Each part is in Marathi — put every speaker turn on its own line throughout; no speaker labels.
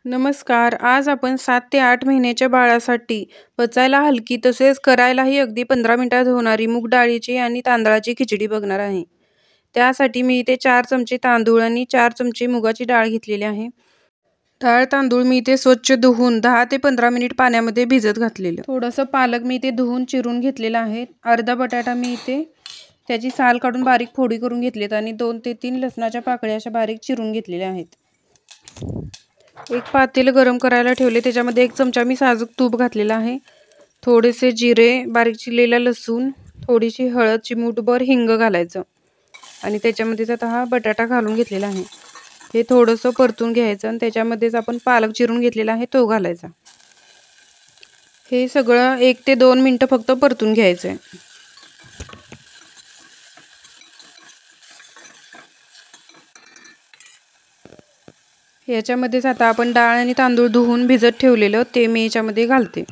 नमस्कार. आज आपण 7 ते 8 महिन्याच्या बाळासाठी पचायला हलकी तसेच करायलाही अगदी 15 मिनिटात होणारी मूग डाळीची आणि तांदळाची खिचडी बघणार आहे. त्यासाठी मी इथे 4 चमचे तांदूळ आणि 4 चमचे मुगाची डाळ घेतलेली आहे. डाळ तांदूळ मी इथे स्वच्छ धुवून 10 ते 15 मिनिट पाण्यामध्ये भिजत घातलेलं. थोडंसं पालक मी इथे धुवून चिरून घेतलेला आहे. अर्धा बटाटा मी इथे त्याची साल काढून बारीक फोडी करून घेतलीत आणि 2 ते 3 लसणाच्या पाकळ्या अशा बारीक चिरून घेतलेल्या आहेत. एक पातेलं गरम करायला ठेवले. त्याच्यामध्ये 1 चमचा मी साजूक तूप घातलेला आहे. थोडेसे जिरे, बारीक चिरलेला लसूण, थोडीशी हळद, चिमूटभर हिंग घालायचं आणि त्याच्यामध्येच आता हा बटाटा घालून घेतलेला आहे. हे थोडंसं परतून घ्यायचं आणि त्याच्यामध्येच आपण पालक चिरून घेतलेला आहे तो घालायचा. हे सगळं 1 ते 2 मिनिटं फक्त परतून घ्यायचं आहे. याच्यामध्येच आता आपण डाळ आणि तांदूळ धुवून भिजत ठेवलेलं ते मी याच्यामध्ये घालते.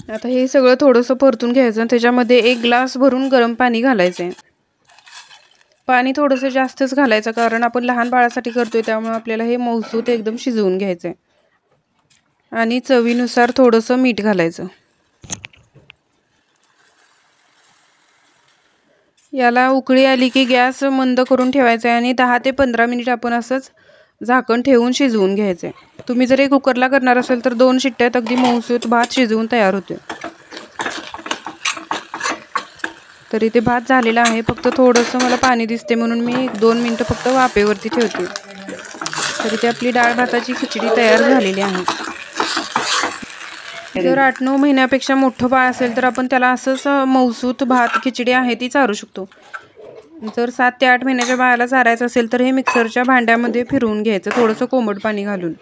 आता हे सगळं थोडंसं परतून घ्यायचं आणि त्याच्यामध्ये 1 ग्लास भरून गरम पाणी घालायचं आहे. पाणी थोडंसं जास्तच घालायचं कारण आपण लहान बाळासाठी करतोय त्यामुळे आपल्याला हे मऊसूत एकदम शिजवून घ्यायचं आहे आणि चवीनुसार थोडंसं मीठ घालायचं. याला उकळी आली की गॅस मंद करून ठेवायचा आहे आणि 10 ते 15 मिनिट आपण असंच झाकण ठेवून शिजवून घ्यायचं आहे. तुम्ही जर हे कुकरला करणार असेल तर 2 शिट्ट्यात अगदी मऊसूत भात शिजवून तयार होतो. तर इथे भात झालेला आहे. फक्त थोडंसं मला पाणी दिसते म्हणून मी 2 मिनिटं फक्त वाफेवरती ठेवते. तर इथे आपली डाळ भाताची खिचडी तयार झालेली आहे. जर 8-9 महिन्यापेक्षा मोठं बाळ असेल तर आपण त्याला असंच मऊसूत भात खिचडी आहे ती चारू शकतो. जर 7 ते 8 महिन्याच्या बाळाला चारायचं असेल तर हे मिक्सरच्या भांड्यामध्ये फिरवून घ्यायचं थोडंसं कोमट पाणी घालून.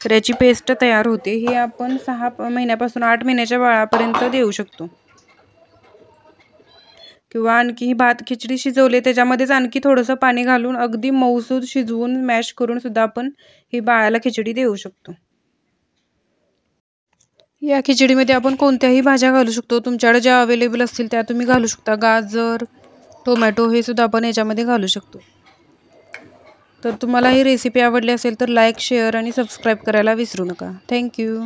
तर याची पेस्ट तयार होते. ही आपण 6 महिन्यापासून 8 महिन्याच्या बाळापर्यंत देऊ शकतो. किंवा आणखी ही भात खिचडी शिजवले त्याच्यामध्येच आणखी थोडंसं पाणी घालून अगदी मऊसूत शिजवून मॅश करून सुद्धा आपण ही बाळाला खिचडी देऊ शकतो. या खिचडीमध्ये आपण कोणत्याही भाज्या घालू शकतो. तुमच्याकडे ज्या अवेलेबल असतील त्या तुम्ही घालू शकता. गाजर, टोमॅटो हे सुद्धा आपण याच्यामध्ये घालू शकतो. तर तुम्हाला ही रेसिपी आवडली असेल तर लाईक, शेअर आणि सबस्क्राईब करायला विसरू नका. थँक्यू.